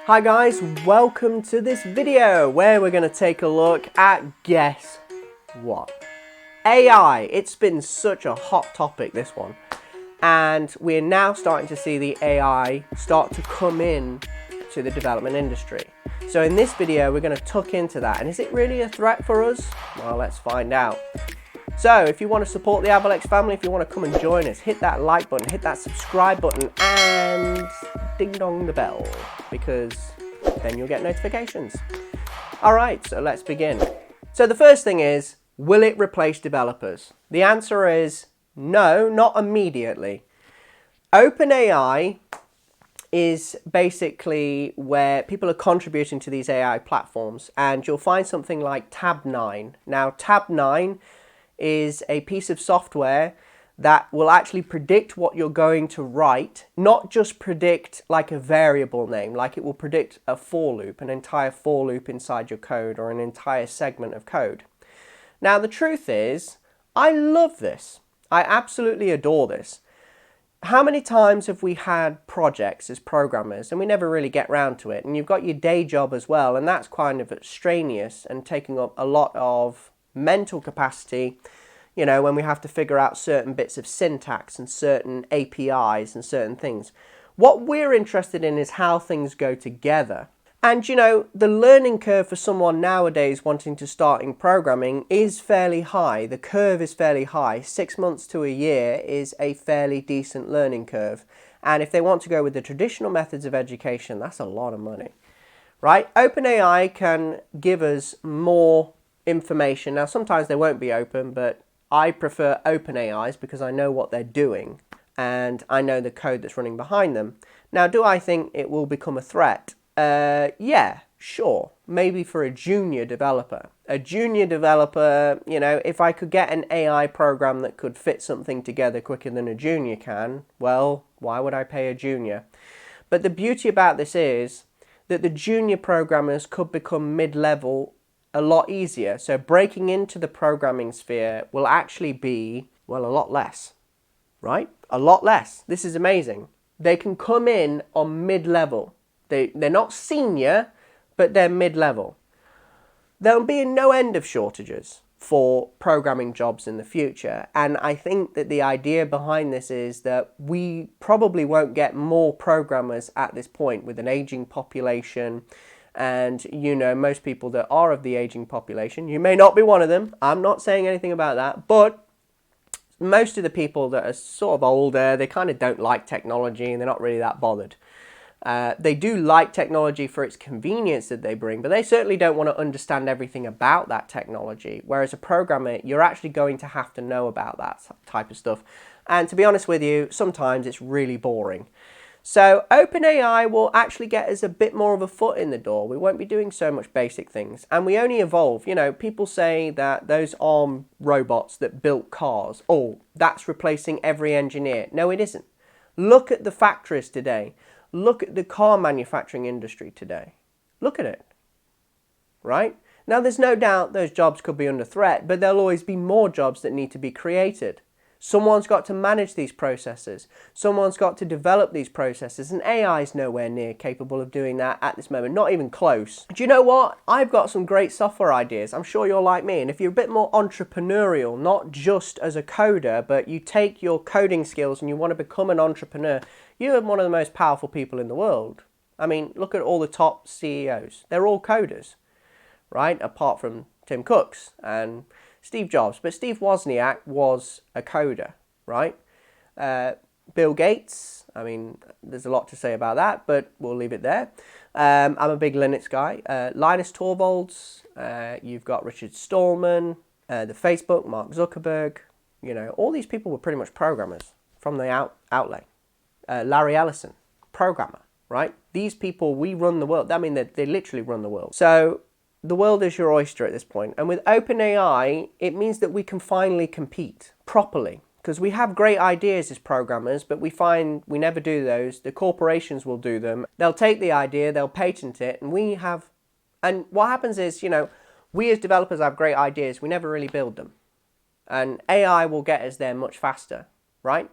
Hi guys, welcome to this video where we're going to take a look at, guess what? AI. It's been such a hot topic, this one. And we're now starting to see the AI start to come in to the development industry. So in this video, we're going to tuck into that. And is it really a threat for us? Well, let's find out. So if you want to support the Avelx family, if you want to come and join us, hit that like button, hit that subscribe button, and ding dong the bell, because then you'll get notifications. All right, so let's begin. So the first thing is, will it replace developers? The answer is no, not immediately. OpenAI is basically where people are contributing to these AI platforms, and you'll find something like Tab9. Now, Tab9 is a piece of software that will actually predict what you're going to write, not just predict like a variable name, like it will predict a for loop, an entire for loop inside your code or an entire segment of code. Now, the truth is, I love this. I absolutely adore this. How many times have we had projects as programmers and we never really get round to it? And you've got your day job as well, and that's kind of strenuous and taking up a lot of mental capacity, you know, when we have to figure out certain bits of syntax and certain APIs and certain things. What we're interested in is how things go together. And, you know, the learning curve for someone nowadays wanting to start in programming is fairly high. The curve is fairly high. 6 months to a year is a fairly decent learning curve. And if they want to go with the traditional methods of education, that's a lot of money, right? OpenAI can give us more information. Now, sometimes they won't be open, but I prefer OpenAI's because I know what they're doing and I know the code that's running behind them. Now, do I think it will become a threat? Yeah, sure. Maybe for a junior developer. A junior developer, you know, if I could get an AI program that could fit something together quicker than a junior can, well, why would I pay a junior? But the beauty about this is that the junior programmers could become mid-level a lot easier. So breaking into the programming sphere will actually be, well, a lot less, right? A lot less. This is amazing. They can come in on mid-level. They're not senior, but they're mid-level. There'll be no end of shortages for programming jobs in the future. And I think that the idea behind this is that we probably won't get more programmers at this point with an aging population. And, you know, most people that are of the aging population, you may not be one of them. I'm not saying anything about that. But most of the people that are sort of older, they kind of don't like technology and they're not really that bothered. They do like technology for its convenience that they bring, but they certainly don't want to understand everything about that technology. Whereas a programmer, you're actually going to have to know about that type of stuff. And to be honest with you, sometimes it's really boring. So OpenAI will actually get us a bit more of a foot in the door. We won't be doing so much basic things. And we only evolve. You know, people say that those ARM robots that built cars, oh, that's replacing every engineer. No, it isn't. Look at the factories today. Look at the car manufacturing industry today. Look at it, right? Now, there's no doubt those jobs could be under threat, but there'll always be more jobs that need to be created. Someone's got to manage these processes. Someone's got to develop these processes, and AI is nowhere near capable of doing that at this moment, not even close. Do you know what? I've got some great software ideas. I'm sure you're like me, and if you're a bit more entrepreneurial, not just as a coder, but you take your coding skills and you want to become an entrepreneur, you're one of the most powerful people in the world. I mean, look at all the top CEOs. They're all coders, right? Apart from Tim Cook's and Steve Jobs. But Steve Wozniak was a coder, right? Bill Gates, I mean, there's a lot to say about that, but we'll leave it there. I'm a big Linux guy. Linus Torvalds, you've got Richard Stallman, the Facebook, Mark Zuckerberg. You know, all these people were pretty much programmers from the outlay. Larry Ellison, programmer, right? These people, we run the world. I mean, they literally run the world. So the world is your oyster at this point. And with OpenAI, it means that we can finally compete properly. Because we have great ideas as programmers, but we find we never do those. The corporations will do them. They'll take the idea, they'll patent it, and we have... And what happens is, you know, we as developers have great ideas. We never really build them. And AI will get us there much faster, right?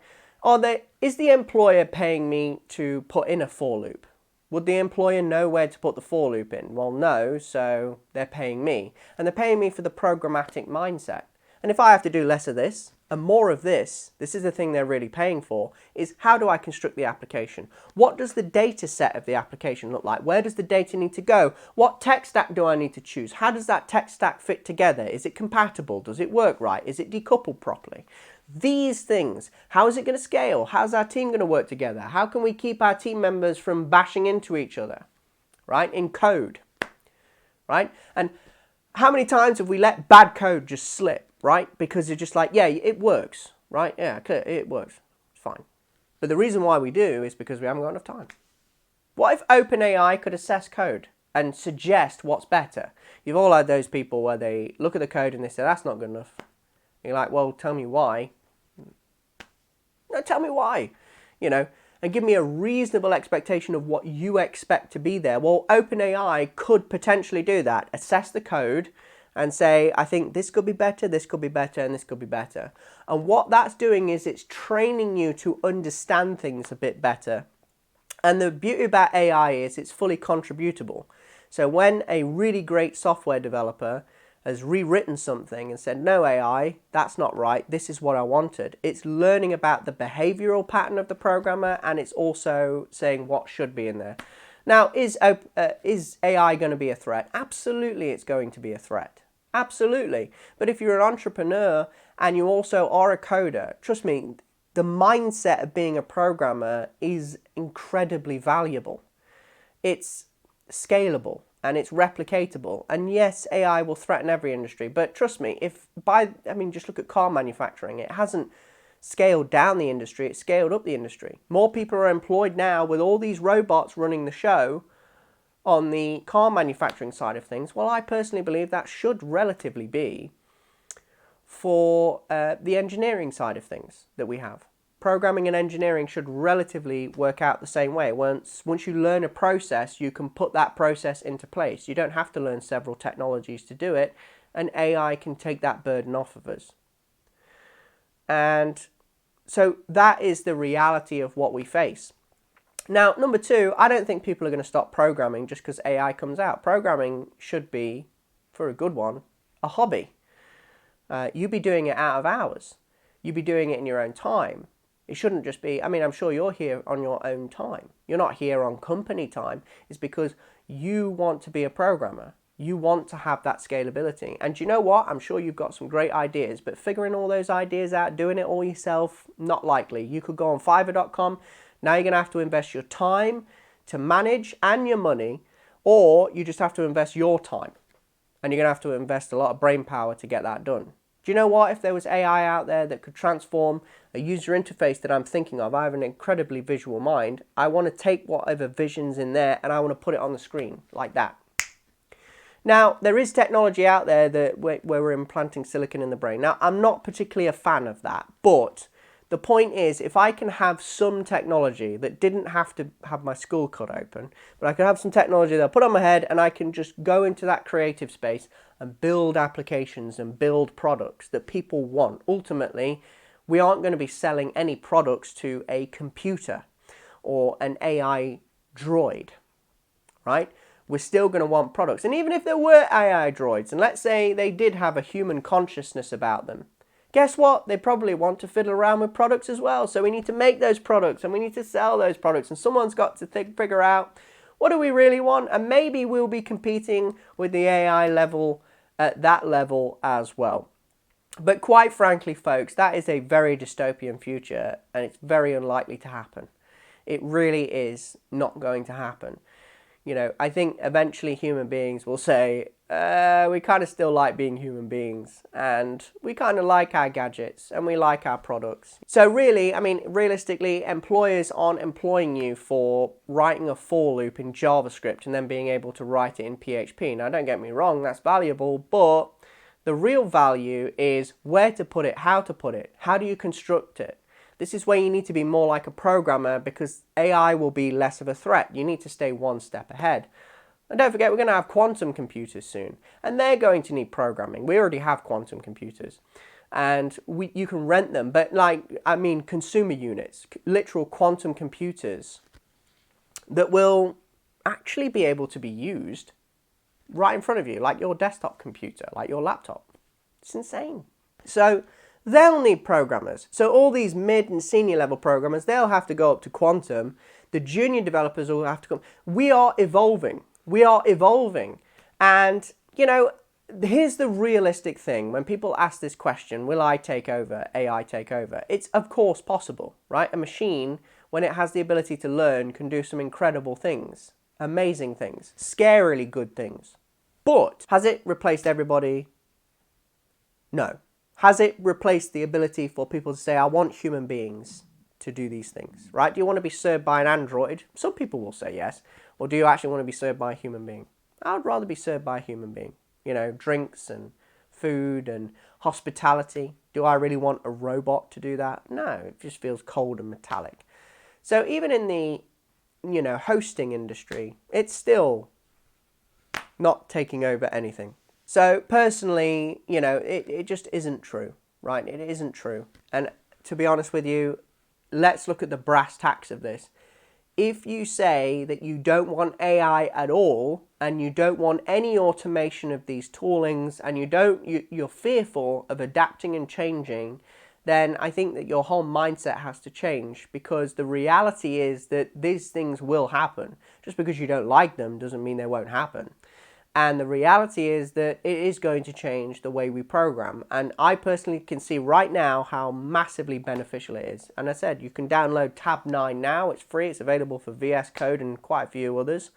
Is the employer paying me to put in a for loop? Would the employer know where to put the for loop in? Well, no, so they're paying me. And they're paying me for the programmatic mindset. And if I have to do less of this and more of this is the thing they're really paying for, is how do I construct the application? What does the data set of the application look like? Where does the data need to go? What tech stack do I need to choose? How does that tech stack fit together? Is it compatible? Does it work right? Is it decoupled properly? These things, how is it going to scale? How's our team going to work together? How can we keep our team members from bashing into each other, right, in code, right? And how many times have we let bad code just slip, right? Because it's just like, yeah, it works, right? Yeah, it works, it's fine. But the reason why we do is because we haven't got enough time. What if OpenAI could assess code and suggest what's better? You've all had those people where they look at the code and they say, that's not good enough. You're like, well, tell me why. No, tell me why, and give me a reasonable expectation of what you expect to be there. Well, OpenAI could potentially do that, assess the code and say, I think this could be better, and this could be better. And what that's doing is it's training you to understand things a bit better. And the beauty about AI is it's fully contributable. So when a really great software developer has rewritten something and said, no AI, that's not right, this is what I wanted. It's learning about the behavioral pattern of the programmer, and it's also saying what should be in there. Now, is AI going to be a threat? Absolutely, it's going to be a threat. Absolutely. But if you're an entrepreneur and you also are a coder, trust me, the mindset of being a programmer is incredibly valuable. It's scalable and it's replicatable. And yes, AI will threaten every industry, but trust me, just look at car manufacturing. It hasn't scaled down the industry, it's scaled up the industry. More people are employed now with all these robots running the show on the car manufacturing side of things. Well, I personally believe that should relatively be for the engineering side of things that we have. Programming and engineering should relatively work out the same way. Once you learn a process, you can put that process into place. You don't have to learn several technologies to do it, and AI can take that burden off of us. And so that is the reality of what we face. Now, number two, I don't think people are going to stop programming just because AI comes out. Programming should be, for a good one, a hobby. You'd be doing it out of hours. You'd be doing it in your own time. It shouldn't just be, I'm sure you're here on your own time. You're not here on company time. It's because you want to be a programmer. You want to have that scalability. And you know what? I'm sure you've got some great ideas, but figuring all those ideas out, doing it all yourself, not likely. You could go on Fiverr.com. Now you're going to have to invest your time to manage and your money, or you just have to invest your time. And you're going to have to invest a lot of brain power to get that done. Do you know what? If there was AI out there that could transform a user interface that I'm thinking of, I have an incredibly visual mind. I want to take whatever vision's in there and I want to put it on the screen like that. Now, there is technology out there that where we're implanting silicon in the brain. Now, I'm not particularly a fan of that, but the point is, if I can have some technology that didn't have to have my skull cut open, but I could have some technology that I put on my head and I can just go into that creative space and build applications and build products that people want. Ultimately, we aren't going to be selling any products to a computer or an AI droid, right? We're still going to want products. And even if there were AI droids, and let's say they did have a human consciousness about them, guess what? They probably want to fiddle around with products as well. So we need to make those products and we need to sell those products. And someone's got to figure out, what do we really want? And maybe we'll be competing with the AI level at that level as well. But quite frankly, folks, that is a very dystopian future and it's very unlikely to happen. It really is not going to happen. I think eventually human beings will say, we kind of still like being human beings and we kind of like our gadgets and we like our products. So really, realistically, employers aren't employing you for writing a for loop in JavaScript and then being able to write it in PHP. Now, don't get me wrong, that's valuable, but the real value is where to put it, how do you construct it? This is where you need to be more like a programmer because AI will be less of a threat. You need to stay one step ahead. And don't forget, we're going to have quantum computers soon. And they're going to need programming. We already have quantum computers. And you can rent them. But consumer units, literal quantum computers that will actually be able to be used right in front of you, like your desktop computer, like your laptop. It's insane. So they'll need programmers. So all these mid and senior level programmers, they'll have to go up to quantum. The junior developers will have to come. We are evolving. We are evolving. And, you know, here's the realistic thing. When people ask this question, will I take over, AI take over? It's of course possible, right? A machine, when it has the ability to learn, can do some incredible things, amazing things, scarily good things. But has it replaced everybody? No. Has it replaced the ability for people to say, I want human beings to do these things, right? Do you want to be served by an android? Some people will say yes. Or do you actually want to be served by a human being? I would rather be served by a human being. You know, drinks and food and hospitality. Do I really want a robot to do that? No, it just feels cold and metallic. So even in the, you know, hosting industry, it's still not taking over anything. So personally, you know, it just isn't true, right? It isn't true. And to be honest with you, let's look at the brass tacks of this. If you say that you don't want AI at all, and you don't want any automation of these toolings, and you're fearful of adapting and changing, then I think that your whole mindset has to change, because the reality is that these things will happen. Just because you don't like them doesn't mean they won't happen. And the reality is that it is going to change the way we program. And I personally can see right now how massively beneficial it is. And I said, you can download Tab 9 now. It's free. It's available for VS Code and quite a few others.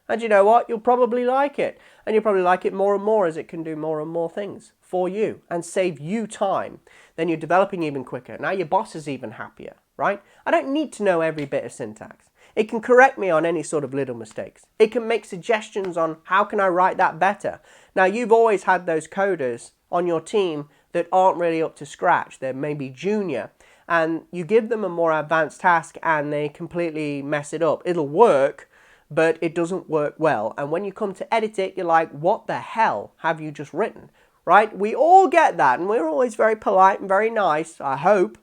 And you know what? You'll probably like it. And you'll probably like it more and more as it can do more and more things for you and save you time. Then you're developing even quicker. Now your boss is even happier, right? I don't need to know every bit of syntax. It can correct me on any sort of little mistakes. It can make suggestions on how can I write that better. Now, you've always had those coders on your team that aren't really up to scratch. They're maybe junior. And you give them a more advanced task and they completely mess it up. It'll work, but it doesn't work well. And when you come to edit it, you're like, what the hell have you just written? Right? We all get that. And we're always very polite and very nice, I hope.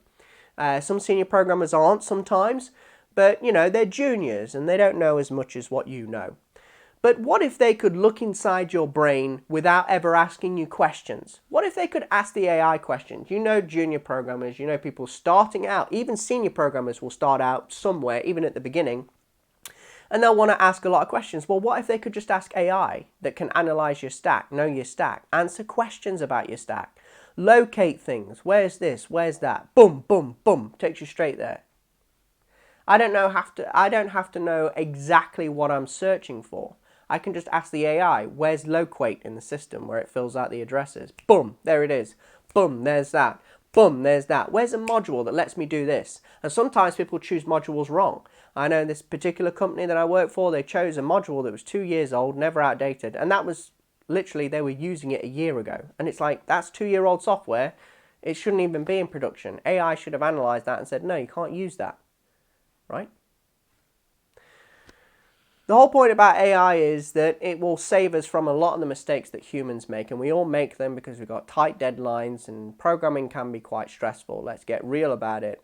Some senior programmers aren't sometimes. But, you know, they're juniors and they don't know as much as what you know. But what if they could look inside your brain without ever asking you questions? What if they could ask the AI questions? You know, junior programmers, you know, people starting out, even senior programmers will start out somewhere, even at the beginning, and they'll want to ask a lot of questions. Well, what if they could just ask AI that can analyze your stack, know your stack, answer questions about your stack, locate things, where's this, where's that, boom, boom, boom, takes you straight there. I don't have to know exactly what I'm searching for. I can just ask the AI, where's locate in the system where it fills out the addresses? Boom, there it is. Boom, there's that. Boom, there's that. Where's a module that lets me do this? And sometimes people choose modules wrong. I know this particular company that I work for, they chose a module that was 2 years old, never outdated. And that was literally, they were using it a year ago. And it's like, that's 2-year-old software. It shouldn't even be in production. AI should have analyzed that and said, no, you can't use that. Right? The whole point about AI is that it will save us from a lot of the mistakes that humans make, and we all make them because we've got tight deadlines and programming can be quite stressful. Let's get real about it.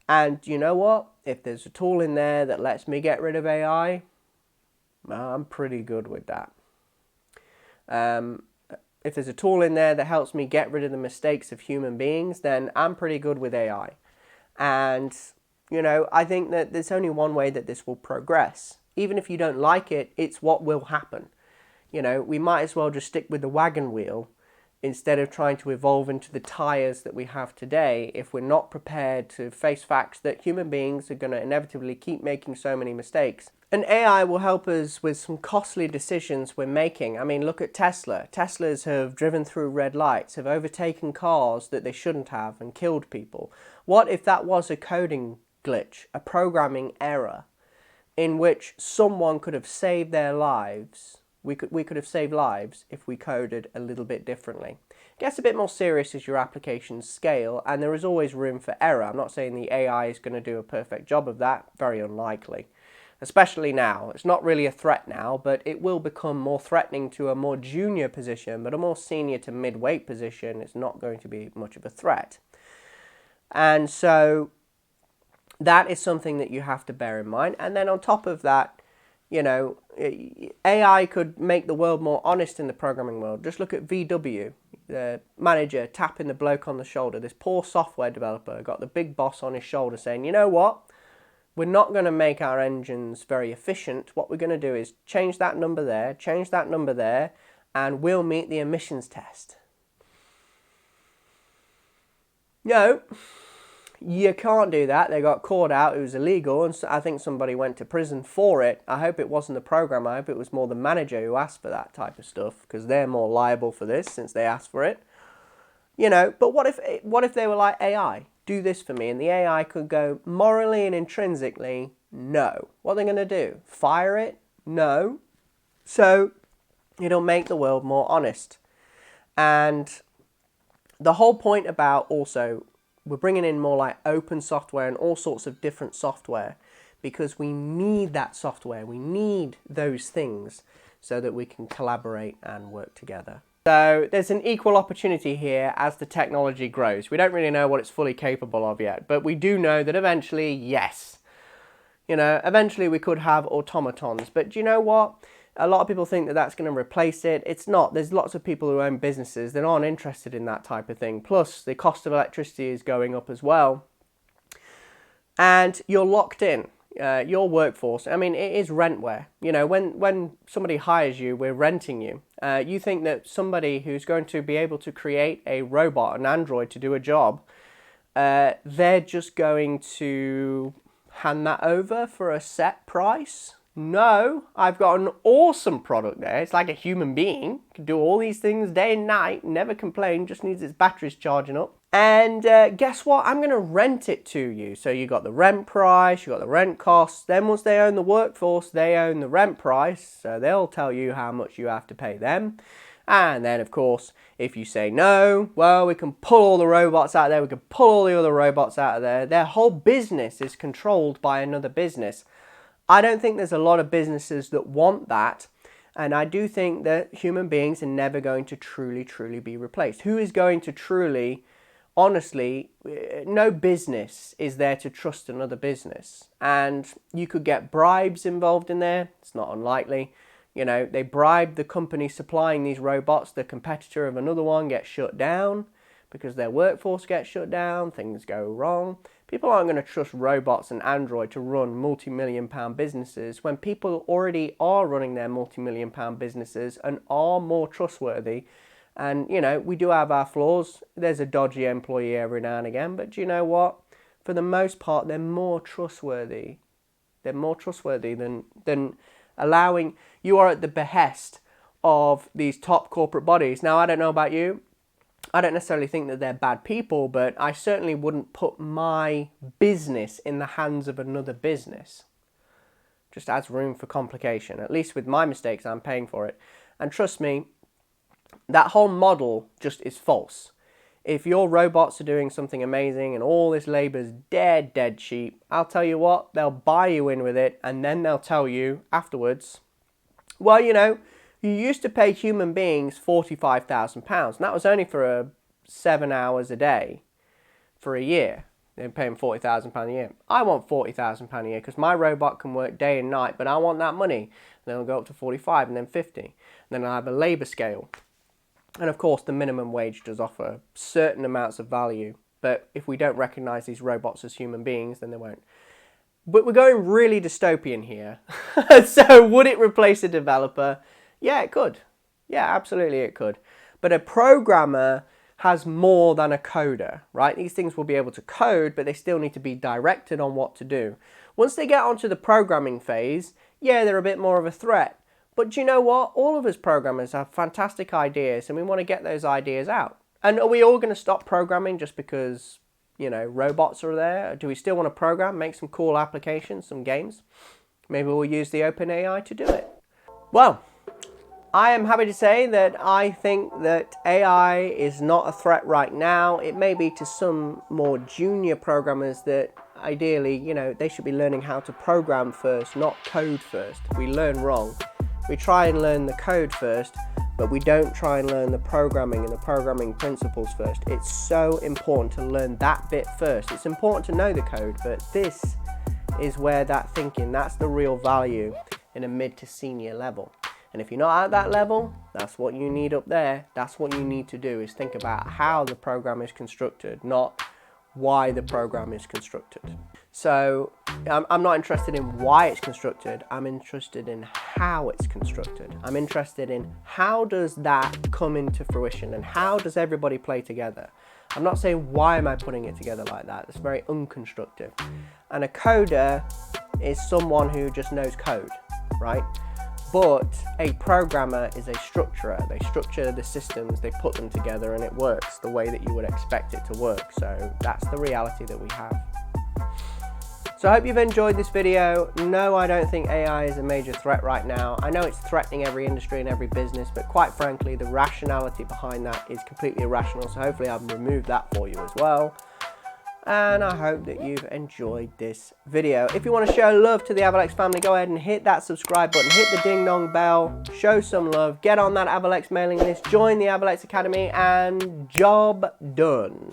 And you know what? If there's a tool in there that lets me get rid of AI, I'm pretty good with that. If there's a tool in there that helps me get rid of the mistakes of human beings, then I'm pretty good with AI. And you know, I think that there's only one way that this will progress. Even if you don't like it, it's what will happen. You know, we might as well just stick with the wagon wheel instead of trying to evolve into the tires that we have today if we're not prepared to face facts that human beings are going to inevitably keep making so many mistakes. And AI will help us with some costly decisions we're making. I mean, look at Tesla. Teslas have driven through red lights, have overtaken cars that they shouldn't have and killed people. What if that was a coding glitch, a programming error, in which someone could have saved their lives? We could have saved lives if we coded a little bit differently. It gets a bit more serious as your applications scale, and there is always room for error. I'm not saying the AI is going to do a perfect job of that, very unlikely. Especially now. It's not really a threat now, but it will become more threatening to a more junior position, but a more senior to mid-weight position, it's not going to be much of a threat. And so that is something that you have to bear in mind. And then on top of that, You know, AI could make the world more honest in the programming world. Just look at VW, the manager tapping the bloke on the shoulder. This poor software developer got the big boss on his shoulder saying, you know what? We're not going to make our engines very efficient. What we're going to do is change that number there, and we'll meet the emissions test. No, you can't do that. They got caught out. It was illegal, and I think somebody went to prison for it. I hope it wasn't the programmer. I hope it was more the manager who asked for that type of stuff, because they're more liable for this since they asked for it. You know, but what if they were like, AI, do this for me, and the AI could go morally and intrinsically, no. What are they going to do? Fire it? No. So it'll make the world more honest. And the whole point about also, we're bringing in more like open software and all sorts of different software, because we need that software. We need those things so that we can collaborate and work together. So there's an equal opportunity here as the technology grows. We don't really know what it's fully capable of yet, but we do know that eventually, yes. You know, eventually we could have automatons. But do you know what? A lot of people think that that's going to replace it. It's not. There's lots of people who own businesses that aren't interested in that type of thing. Plus, the cost of electricity is going up as well. And you're locked in. Your workforce, I mean, it is rentware. You know, when somebody hires you, we're renting you. You think that somebody who's going to be able to create a robot, an android, to do a job, they're just going to hand that over for a set price? No, I've got an awesome product there. It's like a human being. Can do all these things day and night, never complain, just needs its batteries charging up. And guess what? I'm going to rent it to you. So you got the rent price, you got the rent costs. Then once they own the workforce, they own the rent price. So they'll tell you how much you have to pay them. And then, of course, if you say no, well, we can pull all the robots out there. We can pull all the other robots out of there. Their whole business is controlled by another business. I don't think there's a lot of businesses that want that. And I do think that human beings are never going to truly be replaced. Who is going to truly, honestly, no business is there to trust another business. And you could get bribes involved in there. It's not unlikely. You know, they bribe the company supplying these robots. The competitor of another one gets shut down because their workforce gets shut down. Things go wrong. People aren't going to trust robots and Android to run multi-million-pound businesses when people already are running their multi-million-pound businesses and are more trustworthy. And, you know, we do have our flaws. There's a dodgy employee every now and again. But do you know what? For the most part, they're more trustworthy. They're more trustworthy than allowing... You are at the behest of these top corporate bodies. Now, I don't know about you. I don't necessarily think that they're bad people, but I certainly wouldn't put my business in the hands of another business. Just adds room for complication. At least with my mistakes, I'm paying for it. And trust me, that whole model just is false. If your robots are doing something amazing and all this labor's dead cheap, I'll tell you what, they'll buy you in with it, and then they'll tell you afterwards, well, you know, you used to pay human beings £45,000, and that was only for 7 hours a day for a year. They're paying £40,000 a year. I want £40,000 a year because my robot can work day and night, but I want that money. And then it'll go up to 45 and then 50. And then I'll have a labour scale. And of course, the minimum wage does offer certain amounts of value, but if we don't recognise these robots as human beings, then they won't. But we're going really dystopian here. So would it replace a developer? Yeah, it could. Yeah, absolutely it could. But a programmer has more than a coder, right? These things will be able to code, but they still need to be directed on what to do. Once they get onto the programming phase, yeah, they're a bit more of a threat. But do you know what? All of us programmers have fantastic ideas, and we want to get those ideas out. And are we all going to stop programming just because, you know, robots are there? Do we still want to program, make some cool applications, some games? Maybe we'll use the OpenAI to do it. Well, I am happy to say that I think that AI is not a threat right now. It may be to some more junior programmers that ideally, you know, they should be learning how to program first, not code first. We learn wrong. We try and learn the code first, but we don't try and learn the programming and the programming principles first. It's so important to learn that bit first. It's important to know the code, but this is where that thinking, that's the real value. in a mid to senior level. And if you're not at that level, that's what you need up there. That's what you need to do, is think about how the program is constructed, not why the program is constructed. So I'm not interested in why it's constructed. I'm interested in how it's constructed. I'm interested in how does that come into fruition and how does everybody play together. I'm not saying why am I putting it together like that. It's very unconstructive. And a coder is someone who just knows code, right? But a programmer is a structurer. They structure the systems, they put them together, and it works the way that you would expect it to work. So that's the reality that we have. So I hope you've enjoyed this video. No, I don't think AI is a major threat right now. I know it's threatening every industry and every business, but quite frankly, the rationality behind that is completely irrational. So hopefully I've removed that for you as well. And I hope that you've enjoyed this video. If you want to show love to the Avelx family, go ahead and hit that subscribe button, hit the ding dong bell, show some love, get on that Avelx mailing list, join the Avelx Academy, and job done.